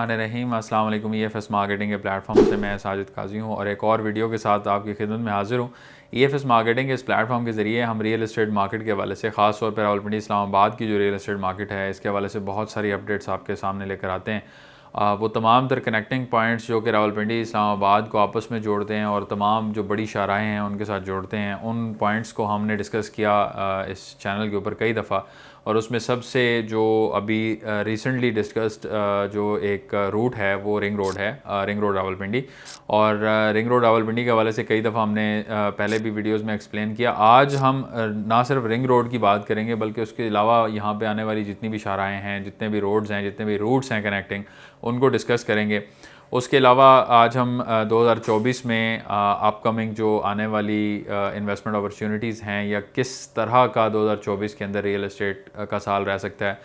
बिस्मिल्लाहिर्रहमानिर्रहीम। अस्सलाम वालेकुम। EFS मार्केटिंग के प्लेटफॉर्म से मैं साजिद काजी हूँ और एक और वीडियो के साथ आपकी खिदमत में हाजिर हूँ। EFS मार्केटिंग के इस प्लेटफॉर्म के ज़रिए हम रियल एस्टेट मार्केट के हवाले से, ख़ास तौर पर रावलपिंडी इस्लामाबाद की जो रियल एस्टेट मार्केट है, इसके हवाले से बहुत सारी अपडेट्स आपके सामने लेकर आते हैं। वो तमाम तर कनेक्टिंग पॉइंट्स जो कि रावलपिंडी इस्लामाबाद को आपस में जोड़ते हैं और तमाम जो बड़ी शाहराएँ हैं उनके साथ जोड़ते हैं, उन पॉइंट्स को हमने डिस्कस किया इस चैनल के ऊपर कई दफ़ा। और उसमें सबसे जो अभी रिसेंटली डिस्कस्ड जो एक रूट है वो रिंग रोड है, रिंग रोड रावलपिंडी। और रिंग रोड रावलपिंडी के हवाले से कई दफ़ा हमने पहले भी वीडियोस में एक्सप्लेन किया। आज हम ना सिर्फ रिंग रोड की बात करेंगे बल्कि उसके अलावा यहाँ पे आने वाली जितनी भी शाहराएँ हैं, जितने भी रोड्स हैं, जितने भी रूट्स हैं कनेक्टिंग, उनको डिस्कस करेंगे। उसके अलावा आज हम 2024 में अपकमिंग जो आने वाली इन्वेस्टमेंट अपॉर्चुनिटीज़ हैं या किस तरह का 2024 के अंदर रियल एस्टेट का साल रह सकता है।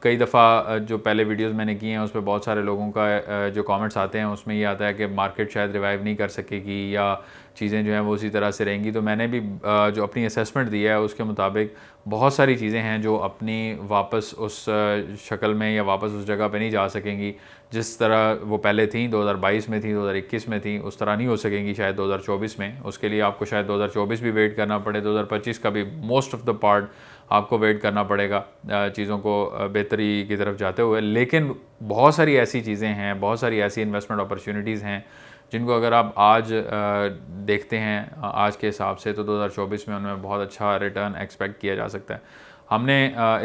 कई दफ़ा जो पहले वीडियोस मैंने किए हैं उस पर बहुत सारे लोगों का जो कमेंट्स आते हैं उसमें ये आता है कि मार्केट शायद रिवाइव नहीं कर सकेगी या चीज़ें जो हैं वो उसी तरह से रहेंगी। तो मैंने भी जो अपनी असेसमेंट दी है उसके मुताबिक बहुत सारी चीज़ें हैं जो अपनी वापस उस शक्ल में या वापस उस जगह पे नहीं जा सकेंगी जिस तरह वो पहले थी, 2022 में थी, 2021 में थी, उस तरह नहीं हो सकेंगी शायद 2024 में। उसके लिए आपको शायद 2024 भी वेट करना पड़े, 2025 का भी मोस्ट ऑफ़ द पार्ट आपको वेट करना पड़ेगा चीज़ों को बेहतरी की तरफ जाते हुए। लेकिन बहुत सारी ऐसी चीज़ें हैं, बहुत सारी ऐसी इन्वेस्टमेंट अपॉर्चुनिटीज़ हैं जिनको अगर आप आज देखते हैं आज के हिसाब से तो 2024 में उनमें बहुत अच्छा रिटर्न एक्सपेक्ट किया जा सकता है। हमने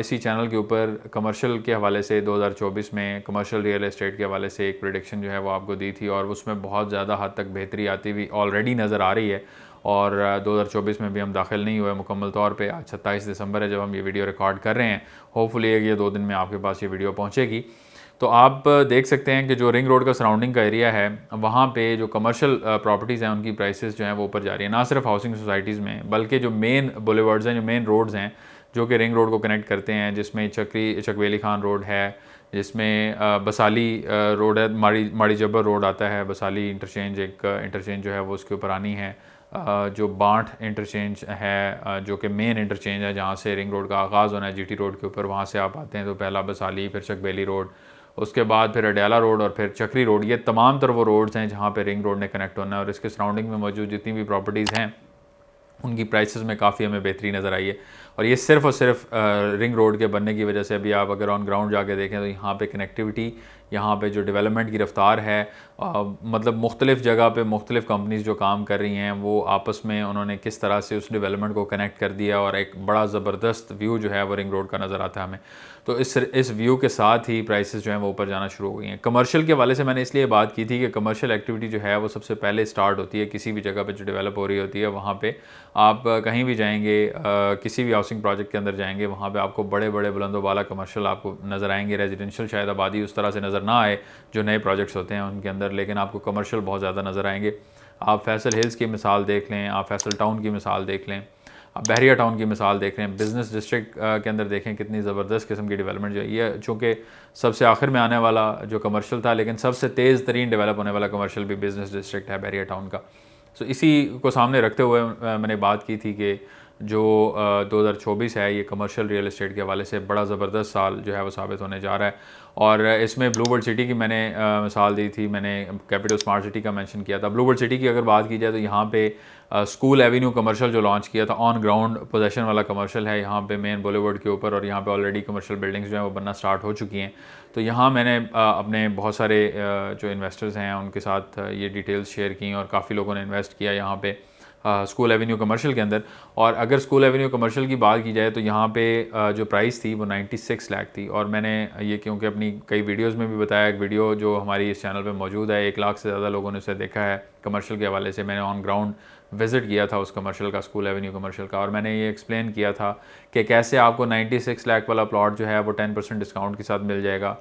इसी चैनल के ऊपर कमर्शियल के हवाले से 2024 में कमर्शियल रियल एस्टेट के हवाले से एक प्रेडिक्शन जो है वो आपको दी थी और उसमें बहुत ज़्यादा हद तक बेहतरी आती हुई ऑलरेडी नज़र आ रही है। और 2024 में भी हम दाखिल नहीं हुए मुकम्मल तौर पे। आज 27 दिसंबर है जब हम ये वीडियो रिकॉर्ड कर रहे हैं। होपफुली ये 2 दिन में आपके पास ये वीडियो पहुँचेगी। तो आप देख सकते हैं कि जो रिंग रोड का सराउंडिंग का एरिया है वहाँ पे जो कमर्शियल प्रॉपर्टीज़ हैं उनकी प्राइसेस जो हैं वो ऊपर जा रही है। ना सिर्फ हाउसिंग सोसाइटीज़ में बल्कि जो मेन बुलेवर्ड्स हैं, जो मेन रोड्स हैं जो कि रिंग रोड को कनेक्ट करते हैं, जिसमें चकवेली खान रोड है, जिसमें बसाली रोड है, माड़ी जब्बर रोड आता है, बसाली इंटरचेंज एक इंटरचेंज जो है वो उसके ऊपर आनी है। जो बांट इंटरचेंज है जो कि मेन इंटरचेंज है जहाँ से रिंग रोड का आगाज़ होना है GT रोड के ऊपर, वहाँ से आप आते हैं तो पहला बसाली, फिर चकबेली रोड, उसके बाद फिर अडयाला रोड और फिर चक्री रोड। ये तमाम तर वो रोड्स हैं जहाँ पे रिंग रोड ने कनेक्ट होना है और इसके सराउंडिंग में मौजूद जितनी भी प्रॉपर्टीज़ हैं उनकी प्राइसेस में काफ़ी हमें बेहतरी नज़र आई है। और ये सिर्फ़ और सिर्फ रिंग रोड के बनने की वजह से अभी आप अगर ऑन ग्राउंड जाके देखें तो यहाँ पे कनेक्टिविटी, यहाँ पे जो डेवलपमेंट की रफ्तार है, मतलब मुख्तलिफ़ जगह पे मुख्तलिफ़ कंपनीज़ जो काम कर रही हैं वो आपस में उन्होंने किस तरह से उस डेवलपमेंट को कनेक्ट कर दिया और एक बड़ा ज़बरदस्त व्यू जो है वो रिंग रोड का नज़र आता है हमें। तो इस व्यू के साथ ही प्राइसेस जो हैं वो ऊपर जाना शुरू हो गई हैं। कमर्शियल के हवाले से मैंने इसलिए बात की थी कि कमर्शियल एक्टिविटी जो है वो सबसे पहले स्टार्ट होती है किसी भी जगह पे जो डेवलप हो रही होती है। वहाँ पे आप कहीं भी जाएंगे, किसी भी हाउसिंग प्रोजेक्ट के अंदर जाएंगे, वहाँ पे आपको बड़े बड़े बुलंदोबाला कमर्शियल आपको नज़र आएंगे। रेजिडेंशियल शायद आबादी उस तरह से नज़र ना आए जो नए प्रोजेक्ट्स होते हैं उनके अंदर, लेकिन आपको कमर्शियल बहुत ज़्यादा नज़र आएंगे। आप फैसल हिल्स की मिसाल देख लें, आप फैसल टाउन की मिसाल देख लें, आप बहरिया टाउन की मिसाल देख रहे हैं, बिज़नेस डिस्ट्रिक्ट के अंदर देखें कितनी ज़बरदस्त किस्म की डेवलपमेंट जो है। ये चूँकि सबसे आखिर में आने वाला जो कमर्शियल था, लेकिन सबसे तेज़ तरीन डेवलप होने वाला कमर्शियल भी बिज़नेस डिस्ट्रिक्ट है बहरिया टाउन का। सो इसी को सामने रखते हुए मैंने बात की थी कि जो 2024 है ये कमर्शियल रियल एस्टेट के हवाले से बड़ा ज़बरदस्त साल जो है वो साबित होने जा रहा है। और इसमें ब्लू वर्ल्ड सिटी की मैंने मिसाल दी थी, मैंने कैपिटल स्मार्ट सिटी का मेंशन किया था। ब्लू वर्ल्ड सिटी की अगर बात की जाए तो यहाँ पे स्कूल एवेन्यू कमर्शियल जो लॉन्च किया था, ऑन ग्राउंड पोजेशन वाला कमर्शियल है यहाँ पे मेन बॉलीवुड के ऊपर, और यहाँ पे ऑलरेडी कमर्शियल बिल्डिंग्स जो हैं वो बनना स्टार्ट हो चुकी हैं। तो यहाँ मैंने अपने बहुत सारे जो इन्वेस्टर्स हैं उनके साथ ये डिटेल्स शेयर की और काफ़ी लोगों ने इन्वेस्ट किया यहाँ पे स्कूल एवेन्यू कमर्शियल के अंदर। और अगर स्कूल एवेन्यू कमर्शियल की बात की जाए तो यहाँ पे जो प्राइस थी वो 96 लाख थी। और मैंने ये क्योंकि अपनी कई वीडियोस में भी बताया, एक वीडियो जो हमारी इस चैनल पे मौजूद है, 1 लाख से ज़्यादा लोगों ने उसे देखा है कमर्शियल के हवाले से। मैंने ऑन ग्राउंड विज़िट किया था उस कमर्शियल का, स्कूल एवेन्यू कमर्शियल का, और मैंने ये एक्सप्लेन किया था कि कैसे आपको 96 लाख वाला प्लॉट जो है वो 10% डिस्काउंट के साथ मिल जाएगा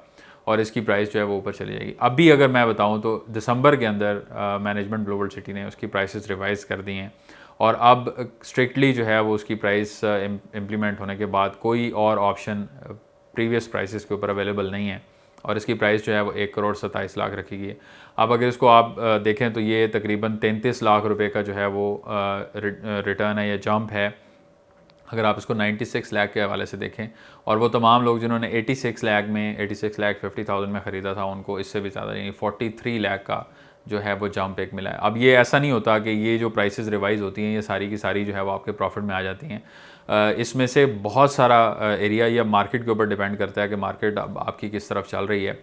और इसकी प्राइस जो है वो ऊपर चली जाएगी। अभी अगर मैं बताऊं तो दिसंबर के अंदर मैनेजमेंट ग्लोबल सिटी ने उसकी प्राइसेस रिवाइज़ कर दी हैं और अब स्ट्रिक्टली जो है वो उसकी प्राइस इम्प्लीमेंट होने के बाद कोई और ऑप्शन प्रीवियस प्राइसेस के ऊपर अवेलेबल नहीं है और इसकी प्राइस जो है वो 1,27,00,000 रखी गई है। अब अगर इसको आप देखें तो ये तकरीबन 33 लाख रुपए का जो है वो रिटर्न है या जंप है अगर आप इसको 96 लाख के हवाले से देखें, और वो तमाम लोग जिन्होंने 86 लाख में 86,50,000 में ख़रीदा था, उनको इससे भी ज़्यादा यानी 43 लाख का जो है वो जंप एक मिला है। अब ये ऐसा नहीं होता कि ये जो प्राइसेस रिवाइज़ होती हैं ये सारी की सारी जो है वो आपके प्रॉफिट में आ जाती हैं। इसमें से बहुत सारा एरिया या मार्केट के ऊपर डिपेंड करता है कि मार्केट अब आपकी किस तरफ चल रही है।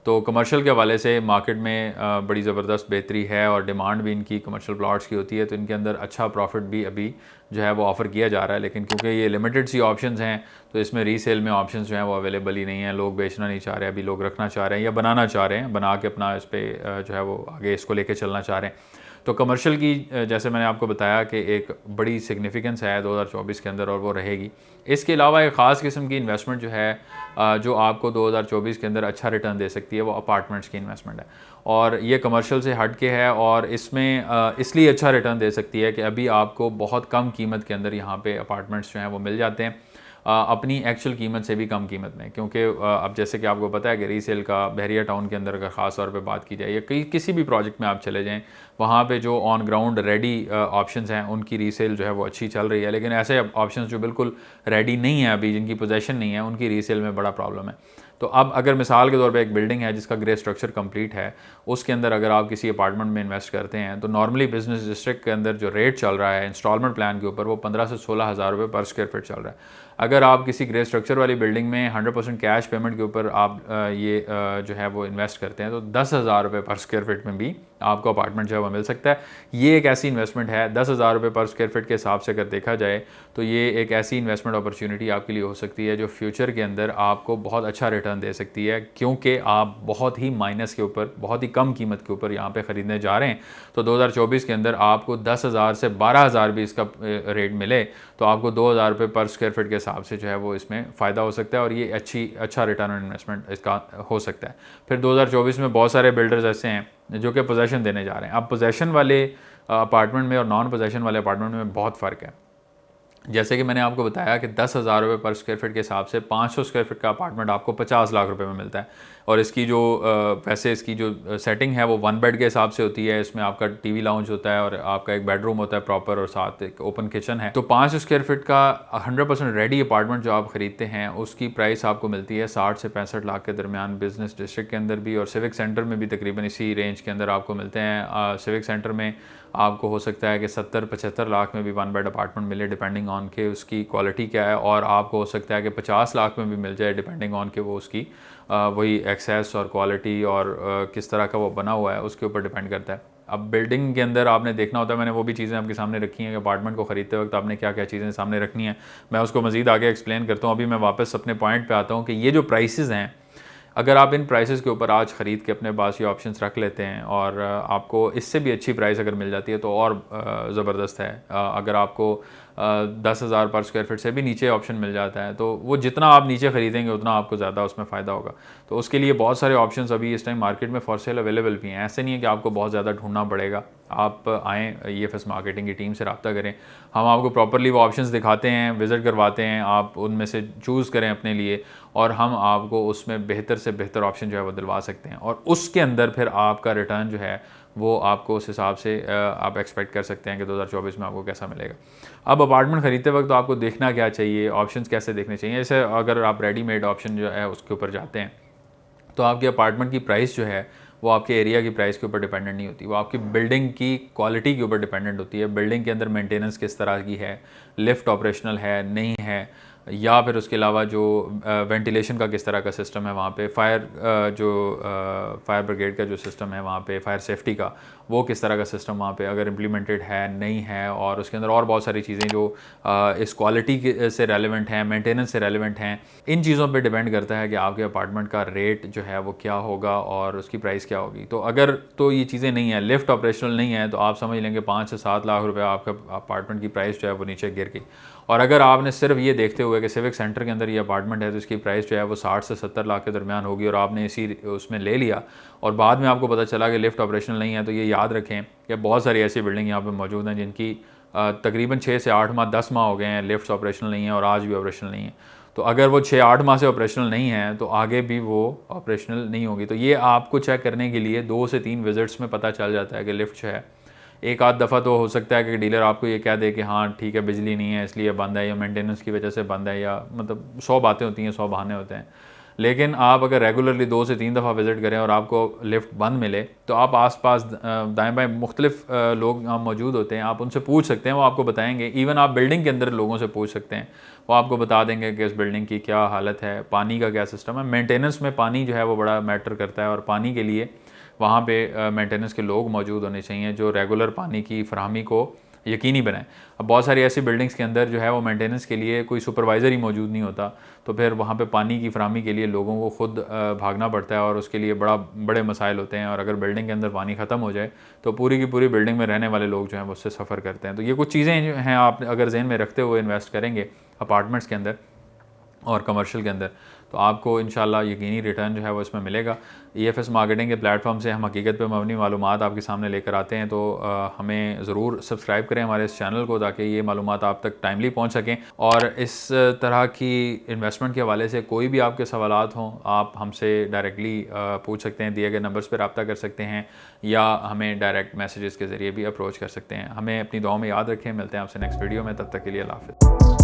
तो कमर्शियल के हवाले से मार्केट में बड़ी ज़बरदस्त बेहतरी है और डिमांड भी इनकी कमर्शियल प्लॉट्स की होती है, तो इनके अंदर अच्छा प्रॉफिट भी अभी जो है वो ऑफ़र किया जा रहा है। लेकिन क्योंकि ये लिमिटेड सी ऑप्शंस हैं तो इसमें रीसेल में ऑप्शंस जो हैं वो अवेलेबल ही नहीं है। लोग बेचना नहीं चाह रहे, अभी लोग रखना चाह रहे हैं या बनाना चाह रहे हैं, बना के अपना इस पर जो है वो आगे इसको लेके चलना चाह रहे हैं। तो कमर्शियल की जैसे मैंने आपको बताया कि एक बड़ी सिग्निफिकेंस है 2024 के अंदर और वो रहेगी। इसके अलावा एक ख़ास किस्म की इन्वेस्टमेंट जो है जो आपको 2024 के अंदर अच्छा रिटर्न दे सकती है, वो अपार्टमेंट्स की इन्वेस्टमेंट है और ये कमर्शियल से हट के है और इसमें इसलिए अच्छा रिटर्न दे सकती है कि अभी आपको बहुत कम कीमत के अंदर यहाँ पे अपार्टमेंट्स जो हैं वो मिल जाते हैं अपनी एक्चुअल कीमत से भी कम कीमत में। क्योंकि अब जैसे कि आपको पता है कि रीसेल का बहरिया टाउन के अंदर अगर ख़ास तौर पे बात की जाए या किसी भी प्रोजेक्ट में आप चले जाएं, वहाँ पे जो ऑन ग्राउंड रेडी ऑप्शंस हैं उनकी रीसेल जो है वो अच्छी चल रही है। लेकिन ऐसे ऑप्शंस जो बिल्कुल रेडी नहीं है अभी, जिनकी पोजेसन नहीं है, उनकी रीसेल में बड़ा प्रॉब्लम है। तो अब अगर मिसाल के तौर पे एक बिल्डिंग है जिसका ग्रे स्ट्रक्चर कंप्लीट है, उसके अंदर अगर आप किसी अपार्टमेंट में इन्वेस्ट करते हैं तो नॉर्मली बिजनेस डिस्ट्रिक्ट के अंदर जो रेट चल रहा है इंस्टॉलमेंट प्लान के ऊपर, वो 15 से 16 हज़ार रुपये पर स्क्वायर फीट चल रहा है। अगर आप किसी ग्रे स्ट्रक्चर वाली बिल्डिंग में 100% कैश पेमेंट के ऊपर आप ये जो है वो इन्वेस्ट करते हैं तो 10,000 रुपये पर स्क्वायर फीट में भी आपको अपार्टमेंट जो है वो मिल सकता है। ये एक ऐसी इन्वेस्टमेंट है, 10,000 रुपये पर स्क्वायर फीट के हिसाब से अगर देखा जाए तो ये एक ऐसी इन्वेस्टमेंट अपॉर्चुनिटी आपके लिए हो सकती है जो फ्यूचर के अंदर आपको बहुत अच्छा रिटर्न दे सकती है, क्योंकि आप बहुत ही माइनस के ऊपर, बहुत ही कम कीमत के ऊपर यहाँ पे ख़रीदने जा रहे हैं। तो 2024 के अंदर आपको 10,000 से 12,000 भी इसका रेट मिले तो आपको 2,000 रुपये पर स्क्वायर फीट के हिसाब से जो है वो इसमें फ़ायदा हो सकता है और ये अच्छा रिटर्न ऑन इन्वेस्टमेंट इसका हो सकता है। फिर 2024 में बहुत सारे बिल्डर्स ऐसे हैं जो कि पोजेसन देने जा रहे हैं। अब पोजेसन वाले अपार्टमेंट में और नॉन पोजेसन वाले अपार्टमेंट में बहुत फ़र्क है। जैसे कि मैंने आपको बताया कि 10,000 रुपये पर स्क्वायर फीट के हिसाब से 500 स्क्वायर फीट का अपार्टमेंट आपको 50 लाख रुपए में मिलता है और इसकी जो वैसे इसकी जो सेटिंग है वो 1 बेड के हिसाब से होती है। इसमें आपका टीवी लाउंज होता है और आपका एक बेडरूम होता है प्रॉपर और साथ एक ओपन किचन है। तो 500 स्क्वायर फीट का 100% रेडी अपार्टमेंट जो आप ख़रीदते हैं उसकी प्राइस आपको मिलती है 60 से 65 लाख के दरमियान बिजनेस डिस्ट्रिक्ट के अंदर भी, और सिविक सेंटर में भी तकरीबन इसी रेंज के अंदर आपको मिलते हैं। सिविक सेंटर में आपको हो सकता है कि 70-75 लाख में भी 1 बेड अपार्टमेंट मिले डिपेंडिंग ऑन के उसकी क्वालिटी क्या है, और आपको हो सकता है कि 50 लाख में भी मिल जाए डिपेंडिंग ऑन के वो उसकी वही एक्सेस और क्वालिटी और किस तरह का वो बना हुआ है उसके ऊपर डिपेंड करता है। अब बिल्डिंग के अंदर आपने देखना होता है, मैंने वो भी चीज़ें आपके सामने रखी हैं कि अपार्टमेंट को ख़रीदते वक्त आपने क्या क्या चीज़ें सामने रखनी है, मैं उसको मज़ीद आगे एक्सप्लेन करता हूँ। अभी मैं वापस अपने पॉइंट पे आता हूँ कि ये जो प्राइसेस हैं, अगर आप इन प्राइसेस के ऊपर आज ख़रीद के अपने पास ये ऑप्शंस रख लेते हैं और आपको इससे भी अच्छी प्राइस अगर मिल जाती है तो और ज़बरदस्त है। अगर आपको 10,000 पर स्क्वायर फीट से भी नीचे ऑप्शन मिल जाता है तो वो जितना आप नीचे ख़रीदेंगे उतना आपको ज़्यादा उसमें फ़ायदा होगा। तो उसके लिए बहुत सारे ऑप्शंस अभी इस टाइम मार्केट में फॉर सेल अवेलेबल भी हैं। ऐसे नहीं है कि आपको बहुत ज़्यादा ढूंढना पड़ेगा। आप आएँ EFS मार्केटिंग की टीम से रब्ता करें, हम आपको प्रॉपरली वो ऑप्शंस दिखाते हैं, विज़िट करवाते हैं, आप उनमें से चूज़ करें अपने लिए और हम आपको उसमें बेहतर से बेहतर ऑप्शन जो है वो दिलवा सकते हैं और उसके अंदर फिर आपका रिटर्न जो है वो आपको उस हिसाब से आप एक्सपेक्ट कर सकते हैं कि 2024 में आपको कैसा मिलेगा। अब अपार्टमेंट ख़रीदते वक्त तो आपको देखना क्या चाहिए, ऑप्शंस कैसे देखने चाहिए। जैसे अगर आप रेडीमेड ऑप्शन जो है उसके ऊपर जाते हैं तो आपके अपार्टमेंट की प्राइस जो है वो आपके एरिया की प्राइस के ऊपर डिपेंडेंट नहीं होती, वो आपकी बिल्डिंग की क्वालिटी के ऊपर डिपेंडेंट होती है। बिल्डिंग के अंदर मेंटेनेंस किस तरह की है, लिफ्ट ऑपरेशनल है नहीं है, या फिर उसके अलावा जो वेंटिलेशन का किस तरह का सिस्टम है वहाँ पे, फायर ब्रिगेड का जो सिस्टम है वहाँ पे, फायर सेफ्टी का वो किस तरह का सिस्टम वहाँ पे अगर इम्प्लीमेंटेड है नहीं है, और उसके अंदर और बहुत सारी चीज़ें जो इस क्वालिटी से रेलेवेंट हैं, मेंटेनेंस से रेलेवेंट हैं। इन चीज़ों पे डिपेंड करता है कि आपके अपार्टमेंट का रेट जो है वो क्या होगा और उसकी प्राइस क्या होगी। तो अगर तो ये चीज़ें नहीं है, लिफ्ट ऑपरेशनल नहीं है, तो आप समझ लेंगे 5 से 7 लाख रुपये आपका अपार्टमेंट की प्राइस जो है वो नीचे गिर गई। और अगर आपने सिर्फ ये देखते हुए कि सिविक सेंटर के अंदर ये अपार्टमेंट है तो इसकी प्राइस जो है वो 60 से 70 लाख के दरमियान होगी और आपने इसी उसमें ले लिया और बाद में आपको पता चला कि लिफ्ट ऑपरेशनल नहीं है, तो ये याद रखें कि बहुत सारी ऐसी बिल्डिंग यहाँ पे मौजूद हैं जिनकी तकरीबन 6 से 8 माह 10 माह हो गए हैं, लिफ्ट ऑपरेशनल नहीं है और आज भी ऑपरेशनल नहीं है। तो अगर वो 6-8 माह से ऑपरेशनल नहीं है तो आगे भी वो ऑपरेशनल नहीं होगी। तो ये आपको चेक करने के लिए 2 से 3 विजिट्स में पता चल जाता है कि लिफ्ट जो है एक आध दफ़ा तो हो सकता है कि डीलर आपको ये कह दे कि हाँ ठीक है बिजली नहीं है इसलिए बंद है, या मेंटेनेंस की वजह से बंद है, या मतलब 100 बातें होती हैं, 100 बहाने होते हैं। लेकिन आप अगर रेगुलरली 2 से 3 दफ़ा विज़िट करें और आपको लिफ्ट बंद मिले, तो आप आस-पास दाएँ बाएँ मुख्तलिफ लोग वहाँ मौजूद होते हैं, आप उनसे पूछ सकते हैं, वो आपको बताएँगे। इवन आप बिल्डिंग के अंदर लोगों से पूछ सकते हैं, वो आपको बता देंगे कि इस बिल्डिंग की क्या हालत है, पानी का क्या सिस्टम है। मेंटेनेंस में पानी जो है वो बड़ा मैटर करता है, और पानी के लिए वहाँ पे मेंटेनेंस के लोग मौजूद होने चाहिए जो रेगुलर पानी की फ़राहमी को यकीनी बनाएं। अब बहुत सारी ऐसी बिल्डिंग्स के अंदर जो है वो मेंटेनेंस के लिए कोई सुपरवाइज़र ही मौजूद नहीं होता, तो फिर वहाँ पे पानी की फ़राहमी के लिए लोगों को ख़ुद भागना पड़ता है, और उसके लिए बड़े मसाइल होते हैं। और अगर बिल्डिंग के अंदर पानी ख़त्म हो जाए तो पूरी की पूरी बिल्डिंग में रहने वाले लोग जो हैं वो उससे सफ़र करते हैं। तो ये कुछ चीज़ें जो हैं आप अगर जहन में रखते हुए इन्वेस्ट करेंगे अपार्टमेंट्स के अंदर और कमर्शियल के अंदर, तो आपको इंशाल्लाह यकीनी रिटर्न जो है वो इसमें मिलेगा। EFS मार्केटिंग के प्लेटफॉर्म से हम हकीकत पे मबनी मालूमात आपके सामने लेकर आते हैं, तो हमें ज़रूर सब्सक्राइब करें हमारे इस चैनल को, ताकि ये मालूमात आप तक टाइमली पहुंच सकें। और इस तरह की इन्वेस्टमेंट के हवाले से कोई भी आपके सवालात हों, आप हमसे डायरेक्टली पूछ सकते हैं, दिए गए नंबर्स पर रब्ता कर सकते हैं, या हमें डायरेक्ट मैसेजेस के ज़रिए भी अप्रोच कर सकते हैं। हमें अपनी दुआओं में याद रखें। मिलते हैं आपसे नेक्स्ट वीडियो में, तब तक के लिए अल्लाह हाफ़िज़।